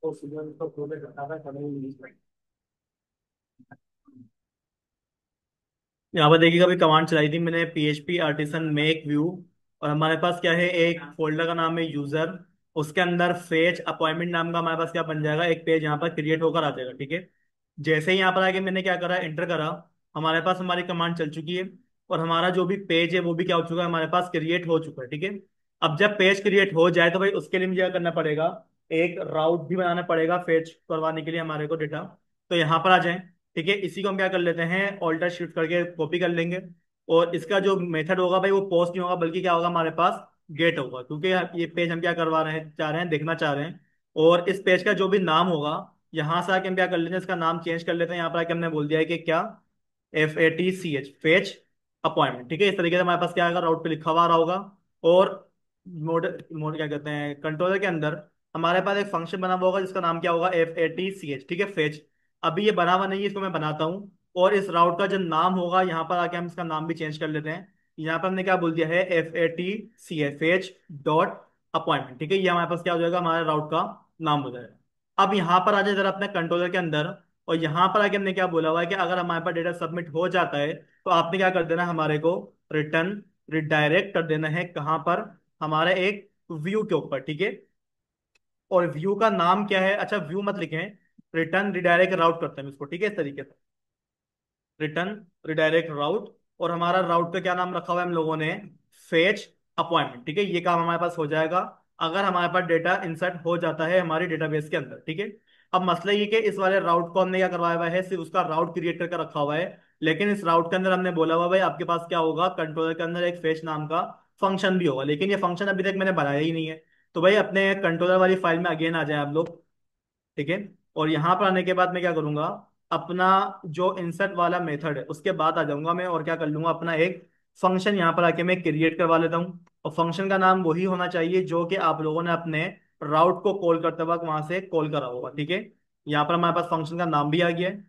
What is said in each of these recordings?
यहाँ पर देखिए कभी कमांड चलाई थी मैंने PHP आर्टिसन मेक व्यू। और हमारे पास क्या है, एक फोल्डर का नाम है यूजर। उसके अंदर फेच अपॉइंटमेंट नाम का हमारे पास क्या बन जाएगा, एक पेज यहाँ पर क्रिएट होकर आ जाएगा। ठीक है। जैसे ही यहाँ पर आके मैंने क्या करा, एंटर करा, हमारे पास हमारी कमांड चल चुकी है। और हमारा जो भी पेज है वो भी क्या हो चुका है, हमारे पास क्रिएट हो चुका है। ठीक है। अब जब पेज क्रिएट हो जाए तो भाई उसके लिए मुझे क्या करना पड़ेगा, एक राउट भी बनाना पड़ेगा फेच करवाने के लिए हमारे को डेटा। तो यहाँ पर आ जाए। ठीक है। इसी को हम क्या कर लेते हैं, ऑल्टर शिफ्ट करके कॉपी कर लेंगे। और इसका जो मेथड होगा भाई वो पोस्ट नहीं होगा, बल्कि क्या होगा हमारे पास, गेट होगा। क्योंकि ये पेज हम क्या करवा रहे हैं, चाह रहे हैं, देखना चाह रहे हैं। और इस पेज का जो भी नाम होगा, यहाँ से आके हम क्या कर लेते हैं, इसका नाम चेंज कर लेते हैं। यहाँ पर आके हमने बोल दिया है कि क्या, FATCH फेच अपॉइंटमेंट। ठीक है। इस तरीके से हमारे पास क्या आएगा, राउट पे लिखा हुआ आ रहा होगा। और मोड मोड क्या कहते हैं, कंट्रोलर के अंदर हमारे पास एक फंक्शन बना हुआ होगा जिसका नाम क्या होगा, FATCH। ठीक है, फेच। अभी ये बना हुआ नहीं है, इसको मैं बनाता हूँ। और इस राउट का जो नाम होगा, यहाँ पर आके हम इसका नाम भी चेंज कर लेते हैं। यहाँ पर हमने क्या बोल दिया है, FATCH फेच डॉट अपॉइंटमेंट। ठीक है। ये हमारे पास क्या हो जाएगा, हमारे राउट का नाम हो जाएगा। अब यहाँ पर आ जाए जरा अपने कंट्रोलर के अंदर। और यहाँ पर आके हमने क्या बोला हुआ है कि अगर हमारे पास डेटा सबमिट हो जाता है तो आपने क्या कर देना है, हमारे को रिटर्न रिडायरेक्ट कर देना है। कहाँ पर, हमारे एक व्यू के ऊपर। ठीक है। और व्यू का नाम क्या है, अच्छा व्यू मत लिखें, रिटर्न रिडायरेक्ट राउट करते हैं इसको। ठीक है, इस तरीके से रिटर्न रिडायरेक्ट राउट। और हमारा राउट का क्या नाम रखा हुआ है हम लोगों ने, फेच अपॉइंटमेंट। ठीक है। ये काम हमारे पास हो जाएगा अगर हमारे पास डेटा इंसर्ट हो जाता है हमारी डेटाबेस के अंदर। ठीक है। अब मसला ये कि इस वाले राउट को हमने क्या करवाया हुआ है, सिर्फ उसका राउट क्रिएट करके रखा हुआ है। लेकिन इस राउट के अंदर हमने बोला हुआ भाई आपके पास क्या होगा, कंट्रोलर के अंदर एक फेच नाम का फंक्शन भी होगा। लेकिन ये फंक्शन अभी तक मैंने बनाया ही नहीं है। तो भाई अपने कंट्रोलर वाली फाइल में अगेन आ जाए आप लोग। ठीक है। और यहाँ पर आने के बाद मैं क्या करूंगा, अपना जो इंसर्ट वाला मेथड है उसके बाद आ जाऊंगा मैं, और क्या कर लूंगा, अपना एक फंक्शन यहाँ पर आके मैं क्रिएट करवा लेता हूँ। और फंक्शन का नाम वही होना चाहिए जो कि आप लोगों ने अपने राउट को कॉल करते वक्त वहां से कॉल करा होगा। ठीक है। यहाँ पर हमारे पास फंक्शन का नाम भी आ गया है।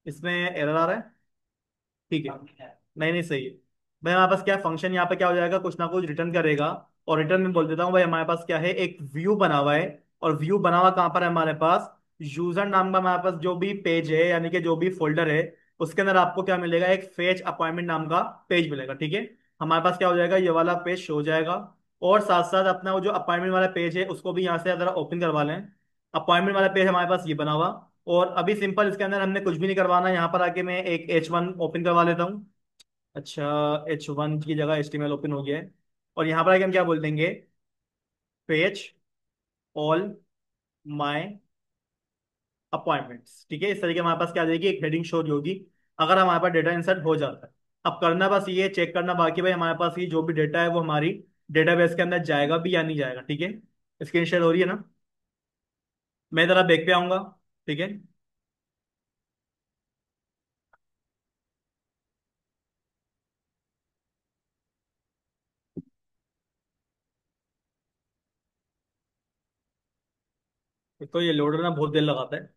इसमें एरर आ रहा है। ठीक है। नहीं नहीं, सही है। भाई हमारे पास क्या फंक्शन यहाँ पे क्या हो जाएगा, कुछ ना कुछ रिटर्न करेगा। और रिटर्न में बोल देता हूँ भाई हमारे पास क्या है, एक व्यू बना हुआ है। और व्यू बना हुआ कहाँ पर है हमारे पास, यूजर नाम का हमारे पास जो भी पेज है, यानी कि जो भी फोल्डर है, उसके अंदर आपको क्या मिलेगा, एक फेच अपॉइंटमेंट नाम का पेज मिलेगा। ठीक है। हमारे पास क्या हो जाएगा, ये वाला पेज शो हो जाएगा। और साथ साथ अपना वो जो अपॉइंटमेंट वाला पेज है उसको भी यहाँ से जरा ओपन करवा लें। अपॉइंटमेंट वाला पेज हमारे पास ये बना हुआ। और अभी सिंपल इसके अंदर हमने कुछ भी नहीं करवाना, यहाँ पर आके मैं एक H1 ओपन करवा लेता हूँ। अच्छा, H1 की जगह HTML ओपन हो गया है। और यहाँ पर आके हम क्या बोल देंगे, पेज ऑल माय अपॉइंटमेंट्स। ठीक है। इस तरीके हमारे पास क्या आ जाएगी, एक हेडिंग शो होगी अगर हमारे पास डेटा इंसर्ट हो जाता है। अब करना बस ये चेक करना बाकी भाई हमारे पास ये जो भी डेटा है वो हमारी डेटाबेस के अंदर जाएगा भी या नहीं जाएगा। ठीक है। स्क्रीन शेयर हो रही है ना, मैं जरा बैक पे आऊंगा। ठीक है। तो ये लोडर ना बहुत देर लगाता है।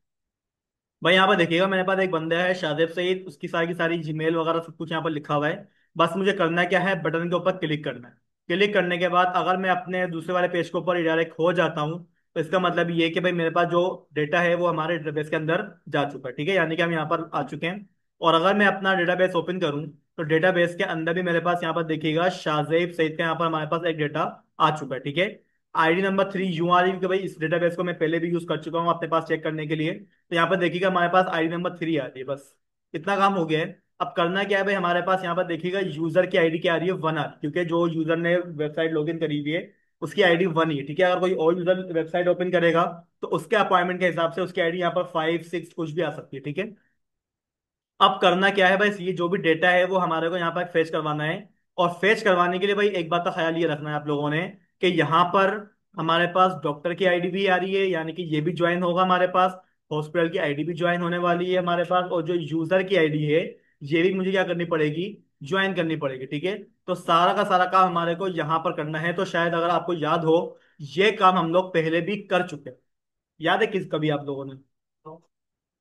भाई यहाँ पर देखिएगा मेरे पास एक बंदा है शादेब सईद, उसकी सारी की सारी जीमेल वगैरह सब कुछ यहाँ पर लिखा हुआ है। बस मुझे करना क्या है, बटन के ऊपर क्लिक करना है। क्लिक करने के बाद अगर मैं अपने दूसरे वाले पेज के ऊपर रिडायरेक्ट हो जाता हूँ तो इसका मतलब ये है कि भाई मेरे पास जो डेटा है वो हमारे डेटाबेस के अंदर जा चुका है। ठीक है, यानी कि हम यहाँ पर आ चुके हैं। और अगर मैं अपना डेटाबेस ओपन करूँ तो डेटाबेस के अंदर भी मेरे पास यहाँ पर देखिएगा शाहजेब सईद का यहाँ पर हमारे पास एक डेटा आ चुका है। ठीक है। ID नंबर 3 यूं आ रही है कि भाई इस डेटाबेस को मैं पहले भी यूज कर चुका हूँ अपने पास चेक करने के लिए। तो यहाँ पर देखिएगा हमारे पास ID नंबर 3 आ रही है, बस इतना काम हो गया है। अब करना क्या है भाई, हमारे पास यहाँ पर देखिएगा यूजर की आईडी क्या आ रही है, 1 आ रही है, क्योंकि जो यूजर ने वेबसाइट लॉगिन करी हुई है उसकी ID 1 ही है। ठीक है। अगर कोई और यूजर वेबसाइट ओपन करेगा तो उसके अपॉइंटमेंट के हिसाब से उसकी आईडी यहाँ पर 5 6 कुछ भी आ सकती है। ठीक है। अब करना क्या है भाई, ये जो भी डेटा है वो हमारे को यहाँ पर फेच करवाना है। और फेच करवाने के लिए भाई एक बात का ख्याल ये रखना है आप लोगों ने, कि यहाँ पर हमारे पास डॉक्टर की आईडी भी आ रही है, यानी कि ये भी ज्वाइन होगा हमारे पास। हॉस्पिटल की आईडी भी ज्वाइन होने वाली है हमारे पास, और जो यूजर की आईडी है ये भी मुझे क्या करनी पड़ेगी, ज्वाइन करनी पड़ेगी। ठीक है। तो सारा का सारा काम हमारे को यहाँ पर करना है। तो शायद अगर आपको याद हो, ये काम हम लोग पहले भी कर चुके हैं। याद है किस कभी आप लोगों ने,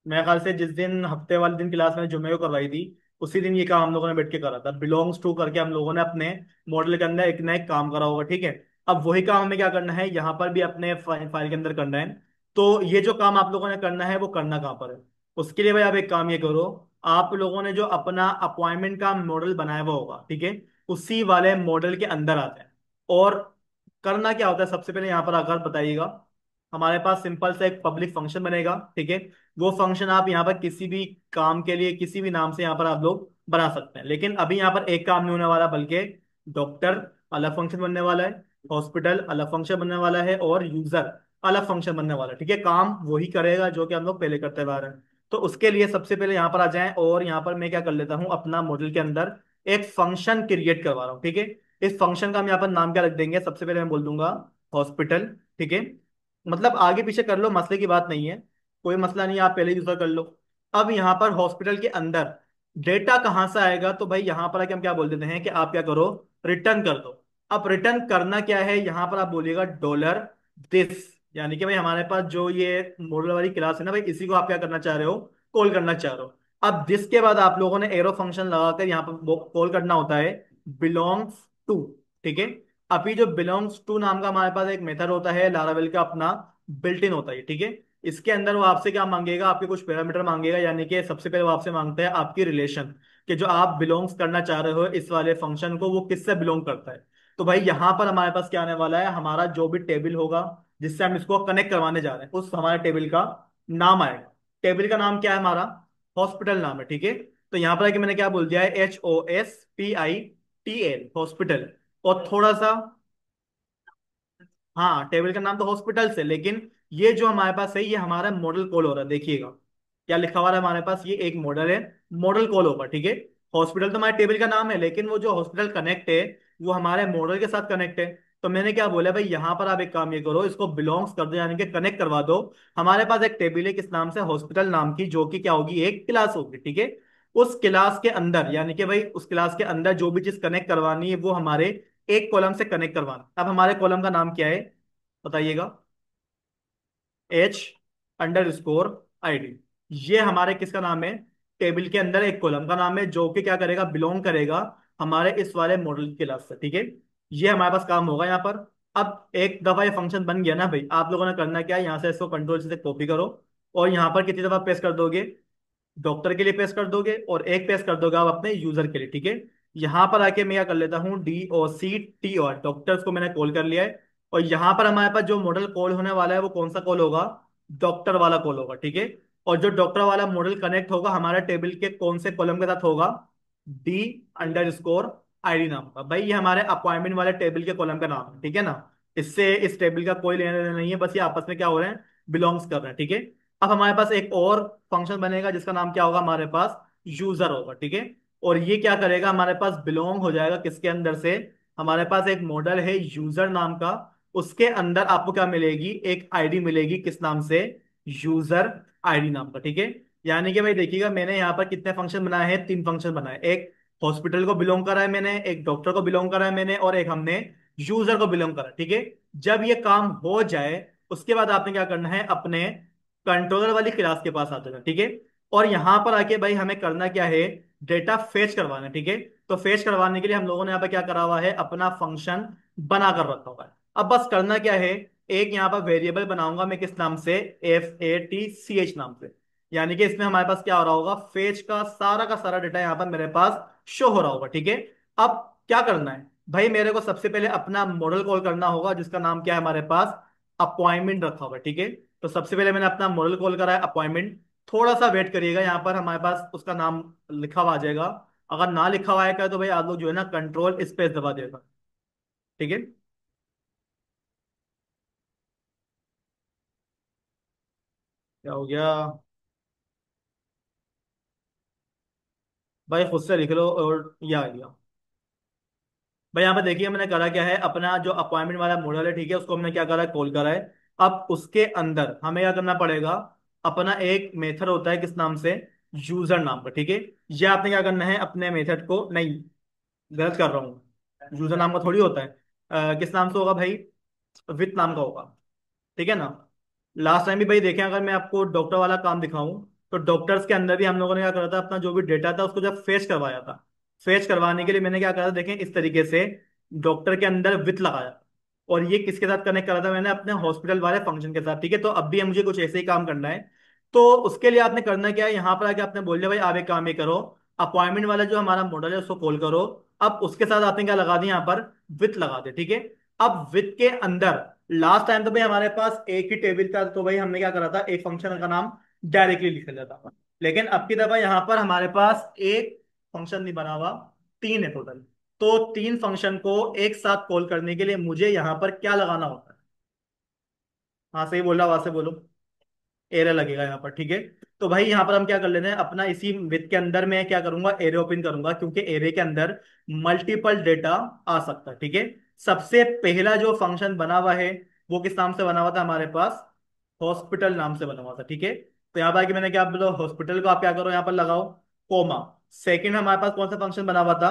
मेरे ख्याल से जिस दिन हफ्ते वाले दिन क्लास में जुमे को करवाई थी उसी दिन ये काम हम लोगों ने बैठ के करा था। बिलोंग्स टू करके हम लोगों ने अपने मॉडल के अंदर एक ना एक काम करा होगा। ठीक है। अब वही काम हमें क्या करना है, यहाँ पर भी अपने फाइल के अंदर करना है। तो ये जो काम आप लोगों ने करना है वो करना कहाँ पर है? उसके लिए भाई आप एक काम ये करो, आप लोगों ने जो अपना अपॉइंटमेंट का मॉडल बनाया हुआ होगा, ठीक है, उसी वाले मॉडल के अंदर आते हैं। और करना क्या होता है, सबसे पहले यहाँ पर आकर बताइएगा। हमारे पास सिंपल सा एक पब्लिक फंक्शन बनेगा, ठीक है। वो फंक्शन आप यहाँ पर किसी भी काम के लिए किसी भी नाम से यहाँ पर आप लोग बना सकते हैं, लेकिन अभी यहाँ पर एक काम नहीं होने वाला, बल्कि डॉक्टर अलग फंक्शन बनने वाला है, हॉस्पिटल अलग फंक्शन बनने वाला है, और यूजर अलग फंक्शन बनने वाला है, ठीक है। काम वही करेगा जो कि हम लोग पहले करते आ रहे हैं। तो उसके लिए सबसे पहले यहाँ पर आ जाएं, और यहाँ पर मैं क्या कर लेता हूँ, अपना मॉडल के अंदर एक फंक्शन क्रिएट करवा रहा हूँ, ठीक है। इस फंक्शन का हम यहाँ पर नाम क्या रख देंगे, सबसे पहले मैं बोल दूंगा हॉस्पिटल, ठीक है। मतलब आगे पीछे कर लो, मसले की बात नहीं है, कोई मसला नहीं है, आप पहले दूसरा कर लो। अब यहाँ पर हॉस्पिटल के अंदर डेटा कहाँ से आएगा, तो भाई यहाँ पर आके हम क्या बोल देते हैं कि आप क्या करो, रिटर्न कर दो। अब रिटर्न करना क्या है, यहाँ पर आप बोलिएगा डॉलर दिस, यानी कि भाई हमारे पास जो ये मॉडल वाली क्लास है ना भाई, इसी को आप क्या करना चाह रहे हो, कॉल करना चाह रहे हो। अब दिस के बाद आप लोगों ने एरो फंक्शन लगाकर यहाँ पर कॉल करना होता है बिलोंग्स टू, ठीक है। अभी जो बिलोंग्स टू नाम का हमारे पास एक मेथड होता है लारावेल का अपना, बिल्ट इन होता है, ठीक है। इसके अंदर वो आपसे क्या मांगेगा, आपके कुछ पैरामीटर मांगेगा, यानी कि सबसे पहले वो आपसे मांगता है आपकी रिलेशन, कि जो आप बिलोंग्स करना चाह रहे हो इस वाले फंक्शन को, वो किससे बिलोंग करता है। तो भाई यहाँ पर हमारे पास क्या आने वाला है, हमारा जो भी टेबल होगा जिससे हम इसको कनेक्ट करवाने जा रहे हैं, उस हमारे टेबल का नाम आएगा। टेबल का नाम क्या है हमारा, हॉस्पिटल नाम है, ठीक है। तो यहाँ पर कि मैंने क्या बोल दिया है, HOSPITL, हॉस्पिटल। और थोड़ा सा, हाँ टेबल का नाम तो हॉस्पिटल से, लेकिन ये जो हमारे पास है ये हमारा मॉडल कॉल हो रहा है, देखिएगा क्या लिखा हुआ है हमारे पास, ये एक मॉडल है, मॉडल कॉल होगा, ठीक है। हॉस्पिटल तो हमारे टेबल का नाम है, लेकिन वो जो हॉस्पिटल कनेक्ट है वो हमारे मॉडल के साथ कनेक्ट है। तो मैंने क्या बोला भाई, यहाँ पर आप एक काम ये करो, इसको बिलोंग्स कर दो, यानी कि कनेक्ट करवा दो। हमारे पास एक टेबल है किस नाम से, हॉस्पिटल नाम की, जो कि क्या होगी, एक क्लास होगी, ठीक है। उस क्लास के अंदर, यानी कि भाई उस क्लास के अंदर जो भी चीज कनेक्ट करवानी है वो हमारे एक कॉलम से कनेक्ट करवाना। अब हमारे कॉलम का नाम क्या है बताइएगा, H_ID, ये हमारे किसका नाम है, टेबल के अंदर एक कॉलम का नाम है, जो कि क्या करेगा, बिलोंग करेगा हमारे इस वाले मॉडल की क्लास से, ठीक है। ये हमारे पास काम होगा यहाँ पर। अब एक दफा ये फंक्शन बन गया ना भाई, आप लोगों ने करना क्या है, यहाँ से इसको कंट्रोल से कॉपी करो, और यहाँ पर कितनी दफा पेस्ट कर दोगे, डॉक्टर के लिए पेश कर दोगे, और एक पेश कर दोगे आप अपने यूजर के लिए, ठीक है। यहां पर आके मैं क्या कर लेता हूँ, DOCTR, डॉक्टर्स को मैंने कॉल कर लिया है। और यहाँ पर हमारे पास जो मॉडल कॉल होने वाला है वो कौन सा कॉल होगा, डॉक्टर वाला कॉल होगा, ठीक है। और जो डॉक्टर वाला मॉडल कनेक्ट होगा हमारे टेबल के कौन से कॉलम के साथ होगा, D_ID नाम का। भाई ये हमारे अपॉइंटमेंट वाले टेबल के कॉलम का नाम है, ठीक है ना। इससे इस टेबल का कोई लेना देना नहीं है, बस ये आपस में क्या हो रहे हैं, बिलोंग्स कर रहे हैं, ठीक है। अब हमारे पास एक और फंक्शन बनेगा जिसका नाम क्या होगा, हमारे पास यूजर होगा, ठीक है। और ये क्या करेगा, हमारे पास बिलोंग हो जाएगा किसके अंदर से, हमारे पास एक मॉडल है यूजर नाम का, उसके अंदर आपको क्या मिलेगी, एक आईडी मिलेगी, किस नाम से, यूजर आईडी नाम का, ठीक है। यानी कि भाई देखिएगा, मैंने यहाँ पर कितने फंक्शन बनाए हैं, 3 फंक्शन बनाए, एक हॉस्पिटल को बिलोंग करा है मैंने, एक डॉक्टर को बिलोंग करा है मैंने, और एक हमने यूजर को बिलोंग करा, ठीक है। जब ये काम हो जाए उसके बाद आपने क्या करना है, अपने कंट्रोलर वाली क्लास के पास आते हैं, ठीक है। और यहां पर आके भाई हमें करना क्या है, डेटा फेच करवाना है, ठीक है। तो फेच करवाने के लिए हम लोगों ने यहाँ पर क्या करा हुआ है, अपना फंक्शन बना कर रखा हुआ है। अब बस करना क्या है, एक यहाँ पर वेरिएबल बनाऊंगा मैं, किस नाम से, FATCH नाम से। यानी कि इसमें हमारे पास क्या हो रहा होगा, फेच का सारा डेटा यहाँ पर मेरे पास शो हो रहा होगा, ठीक है। अब क्या करना है भाई, मेरे को सबसे पहले अपना मॉडल कॉल करना होगा, जिसका नाम क्या है हमारे पास, अपॉइंटमेंट रखा हुआ है, ठीक है। तो सबसे पहले मैंने अपना मॉडल कॉल करा है अपॉइंटमेंट। थोड़ा सा वेट करिएगा, यहाँ पर हमारे पास उसका नाम लिखा हुआ आ जाएगा। अगर ना लिखा हुआ आएगा तो भाई आप लोग जो है ना कंट्रोल स्पेस दबा देगा, ठीक है। क्या हो गया, भाई खुद से लिख लो, और ये आ गया। भाई यहाँ पे देखिए मैंने करा क्या है, अपना जो अपॉइंटमेंट वाला मॉडल है, ठीक है, उसको हमने क्या करा है, कॉल करा है। अब उसके अंदर हमें क्या करना पड़ेगा, अपना एक मेथड होता है किस नाम से, यूजर नाम का, ठीक है। ये आपने क्या करना है, अपने मेथड को, नहीं गलत कर रहा हूँ, यूजर नाम का थोड़ी होता है, किस नाम से होगा भाई, विथ नाम का होगा, ठीक है ना। लास्ट टाइम भी भाई देखें, अगर मैं आपको डॉक्टर वाला काम दिखाऊं, तो डॉक्टर्स के अंदर भी हम लोगों ने क्या करा था, अपना जो भी डेटा था उसको जब फेच करवाया था, फेच करवाने के लिए मैंने क्या करा था, देखें इस तरीके से डॉक्टर के अंदर विथ लगाया, और ये किसके साथ कनेक्ट करा था मैंने, अपने हॉस्पिटल वाले फंक्शन के साथ। ठीक है, तो अब भी मुझे कुछ ऐसे ही काम करना है। तो उसके लिए आपने करना क्या है, यहाँ पर आके आपने बोल दिया भाई आप एक काम ये करो, अपॉइंटमेंट वाला जो हमारा मॉडल है उसको कॉल करो। अब उसके साथ आपने क्या लगा दिया, यहाँ पर विथ लगा दे। ठीक है, अब विथ के अंदर लास्ट टाइम तो भाई हमारे पास एक ही टेबल था, तो भाई हमने क्या करा था, एक फंक्शन का नाम डायरेक्टली लिख लिया था। लेकिन अब की दफा यहाँ पर हमारे पास एक फंक्शन नहीं बना हुआ, तीन है टोटल। तो तीन फंक्शन को एक साथ कॉल करने के लिए मुझे यहाँ पर क्या लगाना होता है। हाँ सही बोल रहा, वहां से बोलो। एरे लगेगा यहाँ पर। ठीक है, तो भाई यहाँ पर हम क्या कर लेते हैं, अपना इसी विथ के अंदर मैं क्या करूंगा, एरे ओपन करूंगा, क्योंकि एरे के अंदर मल्टीपल डेटा आ सकता है। ठीक है, सबसे पहला जो फंक्शन बना हुआ है वो किस नाम से बना हुआ था हमारे पास, हॉस्पिटल नाम से बना हुआ था। ठीक है, तो यहाँ पर आके मैंने क्या बोला, हॉस्पिटल को आप क्या करो यहाँ पर लगाओ कोमा। सेकंड हमारे पास कौन सा फंक्शन बना हुआ था,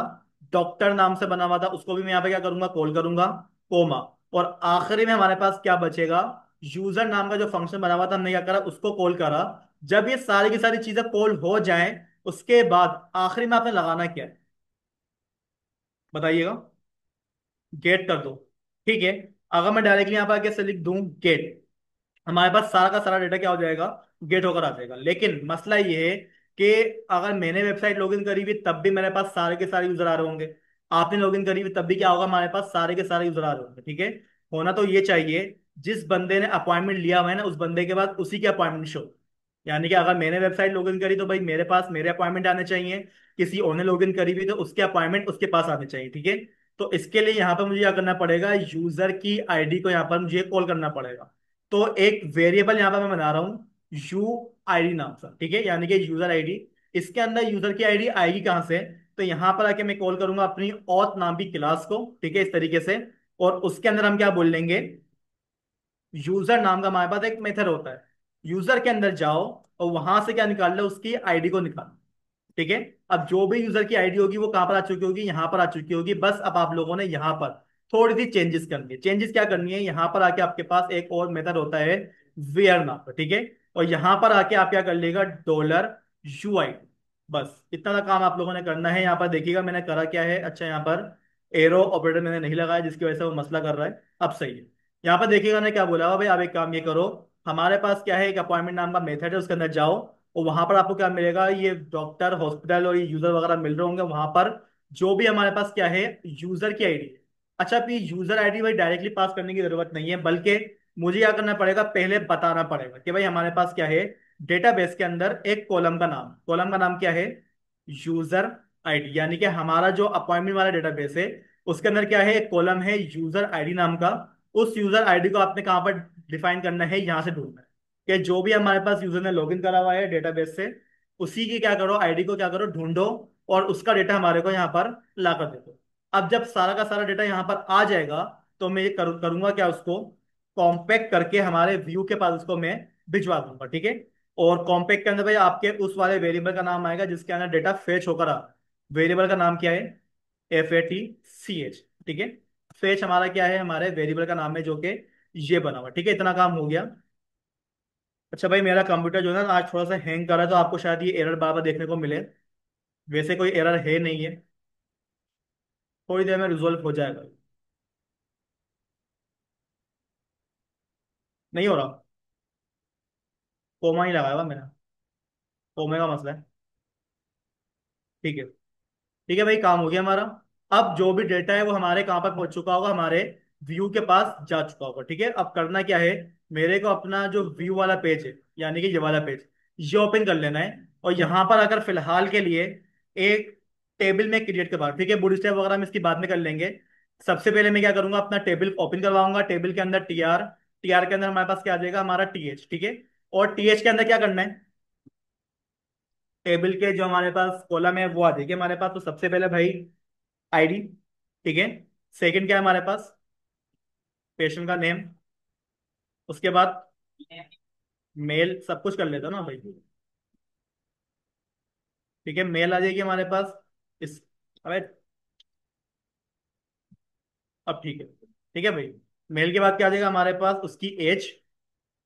डॉक्टर नाम से बना हुआ था, उसको भी मैं यहाँ पे क्या करूंगा, कॉल करूंगा कोमा। और आखिरी में हमारे पास क्या बचेगा, यूजर नाम का जो फंक्शन बना हुआ था हमने क्या करा, उसको कॉल करा। जब ये सारी की सारी चीजें कॉल हो जाएं, उसके बाद आखिरी में आपने लगाना क्या है बताइएगा। गेट कर दो। ठीक है, अगर मैं डायरेक्टली यहाँ पर आके से लिख दूं गेट, हमारे पास सारा का सारा डेटा क्या हो जाएगा, गेट होकर आ जाएगा। लेकिन मसला ये है कि अगर मैंने वेबसाइट लॉगिन करी हुई तब भी मेरे पास सारे के सारे यूजर आ रहे होंगे, आपने लॉगिन करी हुई तब भी क्या होगा, हमारे पास सारे के सारे यूजर आ रहे होंगे। ठीक है, होना तो ये चाहिए जिस बंदे ने अपॉइंटमेंट लिया हुआ है ना, उस बंदे के बाद उसी के अपॉइंटमेंट शो। यानी कि अगर मैंने वेबसाइट लॉगिन करी तो भाई मेरे पास मेरे अपॉइंटमेंट आने चाहिए, किसी और ने लॉगिन करी हुई तो उसके अपॉइंटमेंट उसके पास आने चाहिए। ठीक है, तो इसके लिए यहाँ पर मुझे क्या करना पड़ेगा, यूजर की आईडी को यहाँ पर मुझे कॉल करना पड़ेगा। तो एक वेरिएबल यहाँ पर मैं बना रहा हूँ यू आईडी नाम से। ठीक है, यानी कि यूजर आईडी, इसके अंदर यूजर की आईडी आएगी कहाँ से, तो यहाँ पर आके मैं कॉल करूंगा अपनी ऑथ नाम की क्लास को। ठीक है, इस तरीके से। और उसके अंदर हम क्या बोल लेंगे, यूजर नाम का हमारे पास एक मेथड होता है, यूजर के अंदर जाओ और वहां से क्या निकाल लो, उसकी आईडी को निकालो। ठीक है, अब जो भी यूजर की आईडी होगी वो कहां पर आ चुकी होगी, यहाँ पर आ चुकी होगी। बस अब आप लोगों ने यहाँ पर थोड़ी सी चेंजेस करनी है। चेंजेस क्या करनी है, यहाँ पर आके आपके पास एक और मेथड होता है वेयर नाम का। ठीक है, और यहाँ पर आके आप क्या कर लेगा, डॉलर यू आई। बस इतना सा काम आप लोगों ने करना है। यहाँ पर देखिएगा मैंने करा क्या है, अच्छा यहाँ पर एरो ऑपरेटर मैंने नहीं लगाया जिसकी वजह से वो मसला कर रहा है। अब सही है, यहाँ पर देखिएगा मैंने क्या बोला हुआ, भाई आप एक काम ये करो, हमारे पास क्या है, एक अपॉइंटमेंट नाम का मेथड है, उसके अंदर जाओ और वहां पर आपको क्या मिलेगा, ये डॉक्टर हॉस्पिटल और ये यूजर वगैरह मिल रहे होंगे वहां पर। जो भी हमारे पास क्या है, यूजर की आईडी है। अच्छा, अब ये यूजर आईडी भाई डायरेक्टली पास करने की जरूरत नहीं है, बल्कि मुझे क्या करना पड़ेगा, पहले बताना पड़ेगा कि भाई हमारे पास क्या है, डेटाबेस के अंदर एक कॉलम का नाम क्या है, यूजर आईडी। यानी कि हमारा जो अपॉइंटमेंट वाला डेटाबेस है उसके अंदर क्या है, एक कॉलम है यूजर आईडी नाम का। उस यूजर आईडी को आपने कहाँ पर डिफाइन करना है, यहाँ से ढूंढना है कि जो भी हमारे पास यूजर ने लॉगिन करा हुआ है डेटाबेस से, उसी की क्या करो, आईडी को क्या करो, ढूंढो और उसका डेटा हमारे को यहाँ पर ला कर दे दो। अब जब सारा का सारा डेटा यहाँ पर आ जाएगा तो मैं ये करूंगा क्या, उसको कॉम्पैक्ट करके हमारे व्यू के पास उसको मैं भिजवा दूंगा। ठीक है, और कॉम्पैक्ट के अंदर भाई आपके उस वाले वेरिएबल का नाम आएगा जिसके अंदर डेटा फेच होकर आ। वेरिएबल का नाम क्या है, FATCH। ठीक है, फेच हमारा क्या है, हमारे वेरिएबल का नाम है जो कि ये बना हुआ। ठीक है, इतना काम हो गया। अच्छा भाई मेरा कंप्यूटर जो है ना आज थोड़ा सा हैंग कर रहा है, तो आपको शायद ये एरर बार बार देखने को मिले। वैसे कोई एरर है नहीं है, थोड़ी देर में रिजोल्व हो जाएगा। नहीं हो रहा, कोमा ही लगाया हुआ मैंने, कोमे का मसला है। ठीक है, ठीक है भाई, काम हो गया हमारा। अब जो भी डेटा है वो हमारे कहाँ पर पहुंच चुका होगा, हमारे व्यू के पास जा चुका होगा। ठीक है, अब करना क्या है, मेरे को अपना जो व्यू वाला पेज है, यानी कि ये वाला पेज, ये ओपन कर लेना है। और यहाँ पर अगर फिलहाल के लिए एक टेबल में क्रिएट करवा, ठीक है, बूटस्ट्रैप वगैरह हम इसकी बाद में कर लेंगे। सबसे पहले मैं क्या करूंगा, अपना टेबल ओपन करवाऊंगा, टेबल के अंदर टीआर, टीआर के अंदर हमारे पास क्या आ जाएगा, हमारा टीएच। ठीक है, और टीएच के अंदर क्या करना है, टेबल के जो हमारे पास कॉलम है वो आ जाएगी हमारे पास। तो सबसे पहले भाई आईडी। ठीक है, सेकंड क्या है हमारे पास, पेशेंट का नेम। उसके बाद मेल, सब कुछ कर लेता ना भाई। ठीक है, मेल आ जाएगी हमारे पास इस, अबे अब ठीक है, ठीक है भाई। मेल के बाद क्या आ जाएगा हमारे पास, उसकी एज।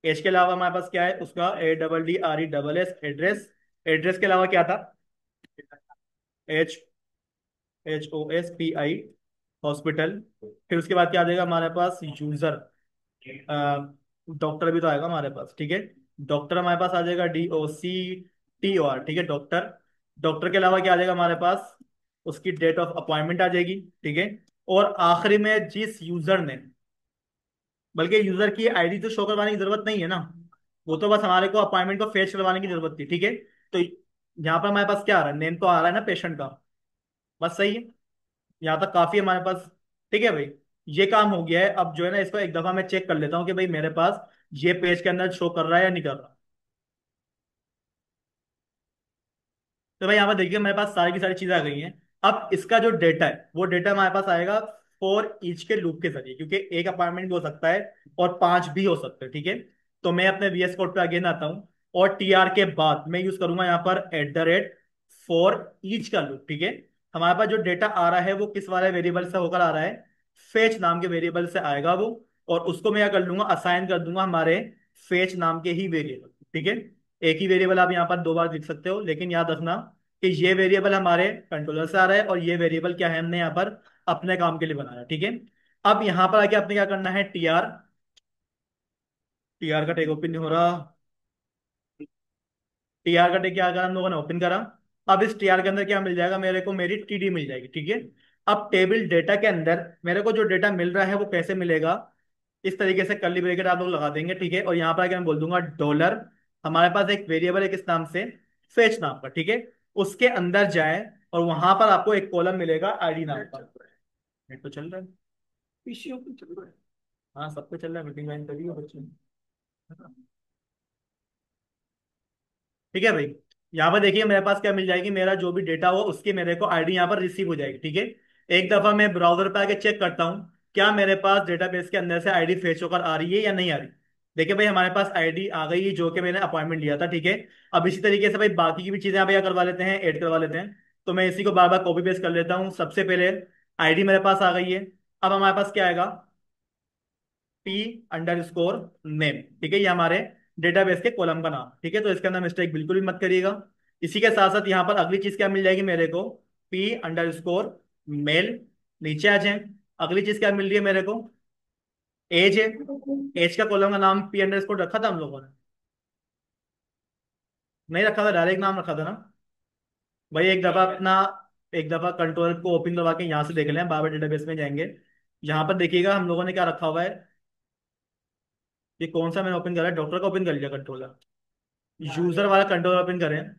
एज के अलावा हमारे पास क्या है, उसका ADDRESS एड्रेस। एड्रेस के अलावा क्या था, HOSPI हॉस्पिटल। फिर उसके बाद क्या आ जाएगा हमारे पास, यूजर। डॉक्टर भी तो आएगा हमारे पास, ठीक है। डॉक्टर हमारे पास आ जाएगा DOCTOR, ठीक है, डॉक्टर। डॉक्टर के अलावा क्या आ जाएगा हमारे पास, उसकी डेट ऑफ अपॉइंटमेंट आ जाएगी, ठीक है। और आखिरी में जिस यूजर ने, बल्कि यूजर की आईडी तो शो करवाने की जरूरत नहीं है ना, वो तो बस हमारे को अपॉइंटमेंट को फेच करवाने की जरूरत थी, ठीक है। तो यहाँ पर हमारे पास क्या आ रहा है, नेम तो आ रहा है ना पेशेंट का, बस सही है। यहाँ तक काफी है हमारे पास, ठीक है भाई। ये काम हो गया है। अब जो है ना, इसको एक दफा मैं चेक कर लेता हूँ कि भाई मेरे पास ये पेज के अंदर शो कर रहा है या नहीं कर रहा। तो भाई यहाँ पर देखिए मेरे पास सारी की सारी चीजें आ गई हैं। अब इसका जो डेटा है वो डेटा हमारे पास आएगा फॉर ईच के लूप के जरिए, क्योंकि एक अपार्टमेंट भी हो सकता है और पांच भी हो सकते हैं, ठीक है। तो मैं अपने VS कोड पे अगेन आता हूँ, और TR के बाद मैं यूज करूंगा यहाँ पर @ फॉर ईच का लूप, ठीक है। हमारे पास जो डेटा आ रहा है वो किस वाले वेरिएबल से होकर आ रहा है, फेच नाम के वेरिएबल से आएगा वो। और उसको मैं क्या कर लूंगा, असाइन कर दूंगा हमारे फेच नाम के ही वेरिएबल, ठीक है। एक ही वेरिएबल आप यहाँ पर दो बार लिख सकते हो, लेकिन याद रखना कि ये वेरिएबल हमारे कंट्रोलर से आ रहा है और ये वेरिएबल क्या है, हमने यहाँ पर अपने काम के लिए बनाया, ठीक है। अब यहाँ पर आके आपने क्या करना है, TR। TR का टेक ओपन नहीं हो रहा। TR का टेक क्या अगर हम लोगों ने ओपन करा, अब इस TR के अंदर क्या मिल जाएगा मेरे को, मेरी TD मिल जाएगी, ठीक है। अब टेबल डेटा के अंदर मेरे को जो डेटा मिल रहा है वो कैसे मिलेगा, इस तरीके से कर्ली ब्रैकेट आप लोग लगा देंगे, ठीक है। और यहाँ पर आके मैं बोल दूंगा डॉलर, हमारे पास एक वेरिएबल है किस नाम से, फेच नाम का, ठीक है। उसके अंदर जाए और वहां पर आपको एक कॉलम मिलेगा ID नाम का। नेट तो चल रहा है, पीसीओ पे चल रहा है। हाँ सब पे चल रहा है, मीटिंग ज्वाइन करिए बच्चे। ठीक है भाई। यहाँ पर देखिए मेरे पास क्या मिल जाएगी, मेरा जो भी डेटा हो उसकी मेरे को ID यहाँ पर रिसीव हो जाएगी, ठीक है। एक दफा मैं ब्राउजर पे आके चेक करता हूँ क्या मेरे पास डेटाबेस के अंदर से ID फेच होकर आ रही है या नहीं आ रही। देखिए भाई हमारे पास ID आ गई है, जो कि मैंने अपॉइंटमेंट लिया था, ठीक है। अब इसी तरीके से भाई बाकी की भी चीजें यहाँ पे क्या करवा लेते हैं, ऐड करवा लेते हैं। तो मैं इसी को बार बार कॉपी पेस्ट कर लेता हूँ। सबसे पहले ID मेरे पास आ गई है। अब हमारे पास क्या आएगा, P_नेम, ठीक है। ये हमारे डेटाबेस के कॉलम का नाम, ठीक है। तो इसके अंदर मिस्टेक बिल्कुल भी मत करिएगा। इसी के साथ साथ यहाँ पर अगली चीज क्या मिल जाएगी मेरे को, P_मेल। नीचे आ जाए, अगली चीज क्या मिल रही है मेरे को, एज है। एज का कॉलम का नाम P_, रखा था हम लोगों ने, नहीं रखा था, डायरेक्ट नाम रखा था ना। भाई एक दफा अपना, एक दफा कंट्रोल को ओपन करवा के यहाँ से देख लें, बाबा डेटाबेस में जाएंगे। यहाँ पर देखिएगा हम लोगों ने क्या रखा हुआ है, ये कौन सा मैंने ओपन करा है, डॉक्टर का ओपन कर लिया कंट्रोलर। यूजर वाला कंट्रोलर ओपन करें,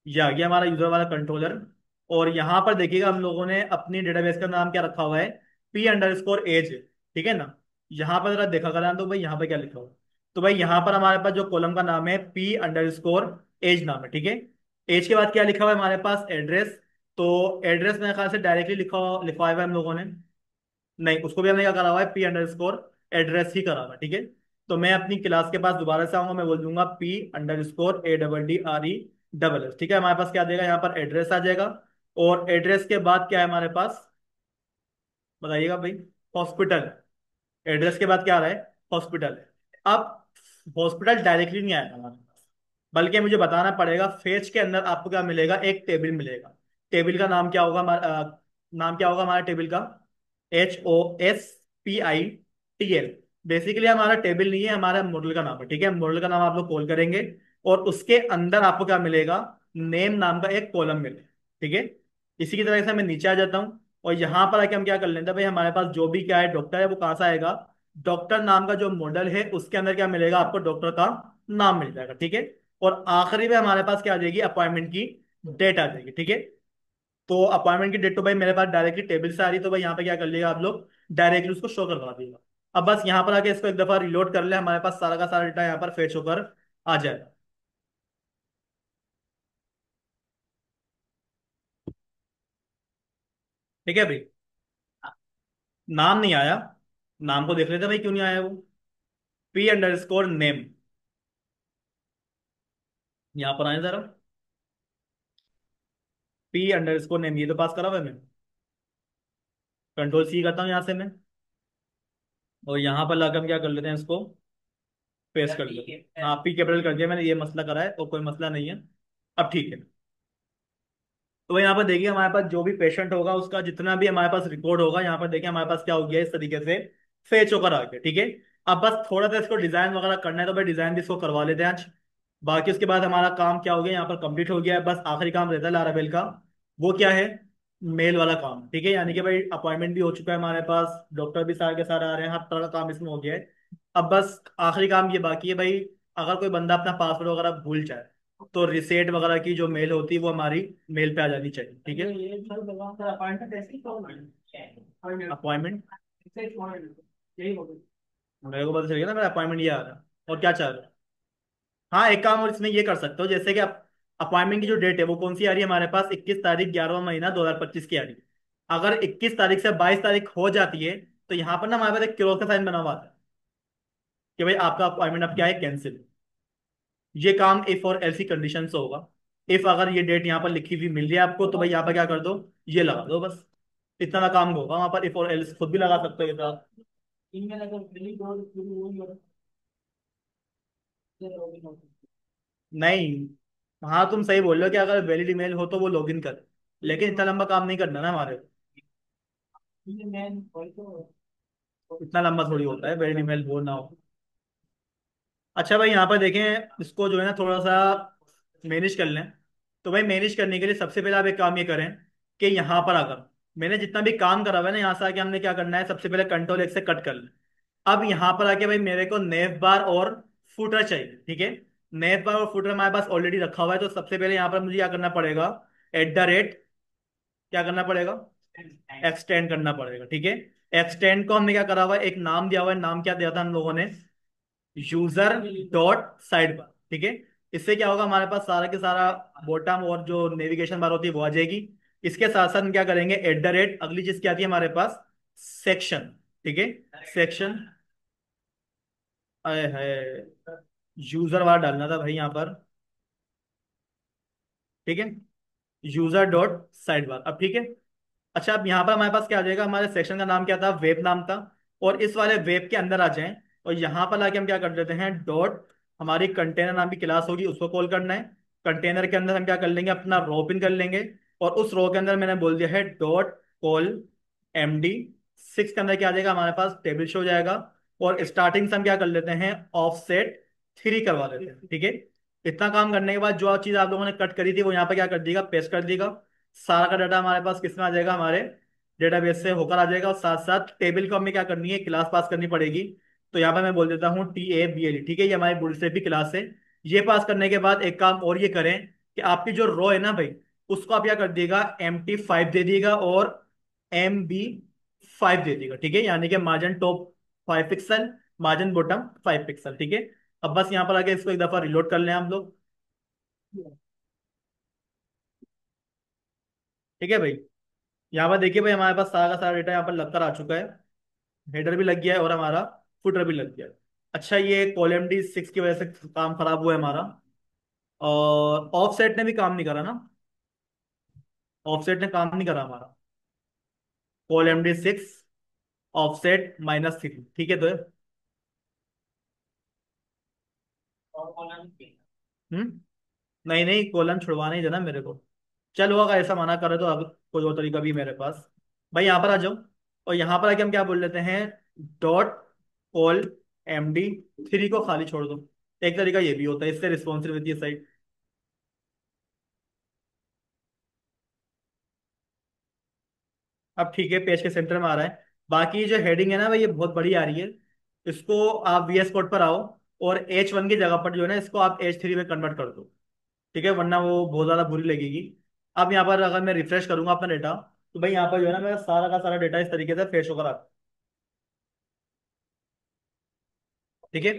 ये आ गया हमारा यूजर वाला कंट्रोलर। और यहाँ पर देखिएगा हम लोगों ने अपनी डेटाबेस का नाम क्या रखा हुआ है, P_एज, ठीक है ना। यहाँ पर जरा देखा करा तो भाई यहाँ पे क्या लिखा हुआ है। तो भाई यहाँ पर हमारे पास जो कॉलम का नाम है P_एज नाम है, ठीक है। एज के बाद क्या लिखा हुआ है हमारे पास, एड्रेस। तो एड्रेस मेरे ख्याल से डायरेक्टली लिखवाया हुआ है हम लोगों ने, नहीं उसको भी हमने क्या करा हुआ है, P_एड्रेस ही करा हुआ है, ठीक है। तो मैं अपनी क्लास के पास दोबारा से आऊंगा, मैं बोल दूंगा P_ADDRESS, ठीक है। हमारे पास क्या देगा यहाँ पर, एड्रेस आ जाएगा। और एड्रेस के बाद क्या है हमारे पास, बताइएगा भाई, हॉस्पिटल। एड्रेस के बाद क्या आ रहा है, हॉस्पिटल। अब हॉस्पिटल डायरेक्टली नहीं आएगा हमारे पास, बल्कि मुझे बताना पड़ेगा फेच के अंदर आपको क्या मिलेगा, एक टेबल मिलेगा। टेबल का नाम क्या होगा हमारा, नाम क्या होगा हमारे टेबल का, HOSPITL। बेसिकली हमारा टेबल नहीं है, हमारा मॉडल का नाम है, ठीक है। मॉडल का नाम आप लोग कॉल करेंगे और उसके अंदर आपको क्या मिलेगा, नेम नाम का एक कॉलम मिलेगा, ठीक है। इसी की तरह से मैं नीचे आ जाता हूँ, और यहाँ पर आके हम क्या कर लेते हैं भाई, हमारे पास जो भी क्या है डॉक्टर है वो कहाँ से आएगा, डॉक्टर नाम का जो मॉडल है उसके अंदर क्या मिलेगा आपको, डॉक्टर का नाम मिल जाएगा, ठीक है। और आखिरी में हमारे पास क्या आ जाएगी, अपॉइंटमेंट की डेट आ जाएगी, ठीक है। तो अपॉइंटमेंट की डेट तो भाई मेरे पास डायरेक्टली टेबल से आ रही है, तो भाई यहाँ पे क्या कर लिएगा आप लोग, डायरेक्टली उसको शो करवा दिएगा। अब बस यहाँ पर आके इसको एक दफा रिलोड कर ले, हमारे पास सारा का सारा डेटा यहाँ पर फेच होकर आ जाएगा। ठीक है भाई, नाम नहीं आया, नाम को देख लेते हैं भाई क्यों नहीं आया वो, P_नेम। यहाँ पर आए जरा, P_नेम, ये तो पास करा हुआ है मैं। कंट्रोल C करता हूँ यहाँ से मैं, और यहाँ पर लाकर हम क्या कर लेते हैं, इसको पेस्ट कर लेते हैं। हाँ P कैपिटल कर दिया मैंने, ये मसला करा है और कोई मसला नहीं है। अब ठीक है। तो भाई यहाँ पर देखिए हमारे पास जो भी पेशेंट होगा उसका जितना भी हमारे पास रिकॉर्ड होगा, यहाँ पर देखिए हमारे पास क्या हो गया इस तरीके से फेच होकर आ गया। ठीक है, अब बस थोड़ा सा इसको डिजाइन वगैरह करना है, तो भाई डिजाइन भी इसको करवा लेते हैं आज। बाकी उसके बाद हमारा काम क्या हो गया, यहाँ पर कंप्लीट हो गया है। बस आखिरी काम रहता है लाराबेल का, वो क्या है, मेल वाला काम। ठीक है, यानी कि भाई अपॉइंटमेंट भी हो चुका है हमारे पास, डॉक्टर भी सारे के सारे आ रहे हैं, हर तरह का काम इसमें हो गया है। अब बस आखिरी काम ये बाकी है भाई, अगर कोई बंदा अपना पासवर्ड वगैरह भूल जाए तो रिसेट वगैरह की जो मेल होती है वो हमारी मेल पे आ जानी चाहिए। ठीक है, अपॉइंटमेंट मेरे को पता चल गया ना, मेरा अपॉइंटमेंट ये आ रहा है। और क्या चाह रहे हो? हाँ, एक काम और इसमें ये कर सकते हो, जैसे कि अपॉइंटमेंट की जो डेट है वो कौन सी आ रही है हमारे पास, 21 तारीख 11वां महीना 2025 की आ रही है। अगर 21 तारीख से 22 तारीख हो जाती है तो यहाँ पर ना हमारे पास एक क्रॉस का साइन बना हुआ आता है कि भाई आपका अपॉइंटमेंट अब क्या है, कैंसिल। ये काम इफ और एल्स की कंडीशन से होगा। इफ अगर ये डेट यहाँ पर लिखी हुई मिल रही है आपको, तो भाई यहाँ पर क्या कर दो, ये लगा दो बस। इतना काम होगा वहां पर, इफ और एल्स खुद भी लगा सकते हो ये तो आप। नहीं, हाँ तुम सही बोल रहे हो कि अगर वैलिड ईमेल हो तो वो लॉगिन कर, लेकिन इतना लंबा काम नहीं करना ना हमारे। इतना लंबा थोड़ी होता है वैलिड ईमेल हो ना हो। अच्छा भाई यहाँ पर देखें, इसको जो है ना थोड़ा सा मैनेज कर लें। तो भाई मैनेज करने के लिए सबसे पहले आप एक काम ये करें कि यहाँ पर आकर मैंने जितना भी काम करा हुआ है ना, यहाँ से आके हमने क्या करना है, सबसे पहले कंट्रोल 1 से कट कर लें। अब यहाँ पर आके भाई मेरे को नेव बार और फुटर चाहिए। ठीक है, नेव बार और फुटर हमारे पास ऑलरेडी रखा हुआ है, तो सबसे पहले यहाँ पर मुझे क्या करना पड़ेगा, @ क्या करना पड़ेगा, एक्सटेंड करना पड़ेगा। ठीक है, एक्सटेंड को हमने क्या करा हुआ है, एक नाम दिया हुआ है, नाम क्या दिया था हम लोगों ने, यूजर डॉट साइड बार। ठीक है, इससे क्या होगा, हमारे पास सारा के सारा बॉटम और जो नेविगेशन बार होती है वो आ जाएगी। इसके साथ साथ हम क्या करेंगे, अगली चीज क्या आती है हमारे पास, सेक्शन। ठीक है, सेक्शन है, यूजर बार डालना था भाई यहाँ पर। ठीक है, यूजर डॉट साइड बार, अब ठीक है। अच्छा, अब यहाँ पर हमारे पास क्या आ जाएगा, हमारे सेक्शन का नाम क्या था, वेब नाम था। और इस वाले वेब के अंदर आ जाएं, और यहाँ पर आके हम क्या कर देते हैं, डॉट, हमारी कंटेनर नाम की क्लास होगी उसको कॉल करना है। कंटेनर के अंदर हम क्या कर लेंगे, अपना रो पिन कर लेंगे। और उस रो के अंदर मैंने बोल दिया है डॉट कॉल MD6 के अंदर क्या आ जाएगा, हमारे पास टेबल शो हो जाएगा। और स्टार्टिंग से हम क्या कर लेते हैं, ऑफसेट 3 करवा लेते हैं। ठीक है, इतना काम करने के बाद जो चीज आप लोगों ने कट करी थी वो यहाँ पर क्या कर दिएगा, पेस्ट कर दिएगा। सारा का डाटा हमारे पास किस में आ जाएगा, हमारे डेटाबेस से होकर आ जाएगा। और साथ साथ टेबल को हमें क्या करनी है, क्लास पास करनी पड़ेगी। तो यहाँ पे मैं बोल देता हूँ TABLE। ठीक है, ये हमारी बुलसेट क्लास है। ये पास करने के बाद एक काम और ये करें कि आपकी जो रो है ना भाई, उसको आप क्या कर दिएगा, MT5 दे दिएगा और MB5 दे दिएगा। ठीक है, यानी कि margin top 5 pixel, margin bottom 5 pixel. ठीक है, अब बस यहाँ पर आके इसको एक दफा रिलोड कर लें हम लोग। ठीक है भाई, यहाँ पर देखिए भाई हमारे पास सारा का सारा डेटा यहाँ पर लगकर आ चुका है। हेडर भी लग गया है और हमारा फुटर भी लग गया है। अच्छा, ये कॉलम D6 की वजह से काम खराब हुआ है हमारा। और ऑफसेट ने भी काम नहीं करा ना, ऑफसेट ने काम नहीं करा हमारा। Column D6 offset -3। ठीक है, तो हम्म, नहीं नहीं, कॉलम छुड़वाना ही था ना मेरे को। चलो अगर ऐसा मना करे तो अब कोई और तरीका भी है मेरे पास। भाई यहाँ पर आ जाओ, और यहाँ पर आके हम क्या बोल लेते हैं, डॉट कॉल MD3 को खाली छोड़ दो। एक तरीका ये भी होता है, इससे रिस्पॉन्सिव होती है साइट। अब ठीक है, पेज के सेंटर में आ रहा है। बाकी जो हेडिंग है ना भाई, ये बहुत बड़ी आ रही है। इसको आप VS कोड पर आओ, और H1 की जगह पर जो है ना, इसको आप H3 में कन्वर्ट कर दो। ठीक है, वरना वो बहुत ज्यादा बुरी लगेगी। अब यहाँ पर अगर मैं रिफ्रेश करूंगा अपना डेटा, तो भाई यहाँ पर जो है ना मेरा सारा का सारा डेटा इस तरीके से फ्रेश होकर आता है। ठीक है,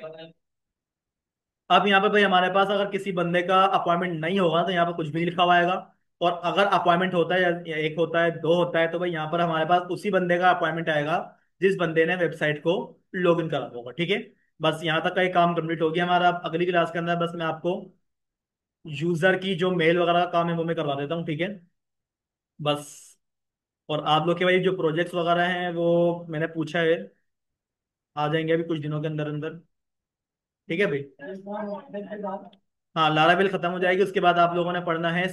अब यहाँ पे भाई हमारे पास अगर किसी बंदे का अपॉइंटमेंट नहीं होगा तो यहाँ पर कुछ भी नहीं लिखा हुआ आएगा। और अगर अपॉइंटमेंट होता है, या एक होता है, दो होता है, तो भाई यहाँ पर हमारे पास उसी बंदे का अपॉइंटमेंट आएगा जिस बंदे ने वेबसाइट को लॉग इन करा होगा। ठीक है, बस यहाँ तक का एक काम कंप्लीट हो गया हमारा। अब अगली क्लास के अंदर बस मैं आपको यूजर की जो मेल वगैरह का काम है वो मैं करवा देता हूँ। ठीक है, बस। और आप लोग के भाई जो प्रोजेक्ट्स वगैरह हैं वो मैंने पूछा है, आ जाएंगे अभी कुछ दिनों के अंदर अंदर। ठीक है भाई, हाँ लारावेल खत्म हो जाएगी, उसके बाद आप लोगों ने पढ़ना है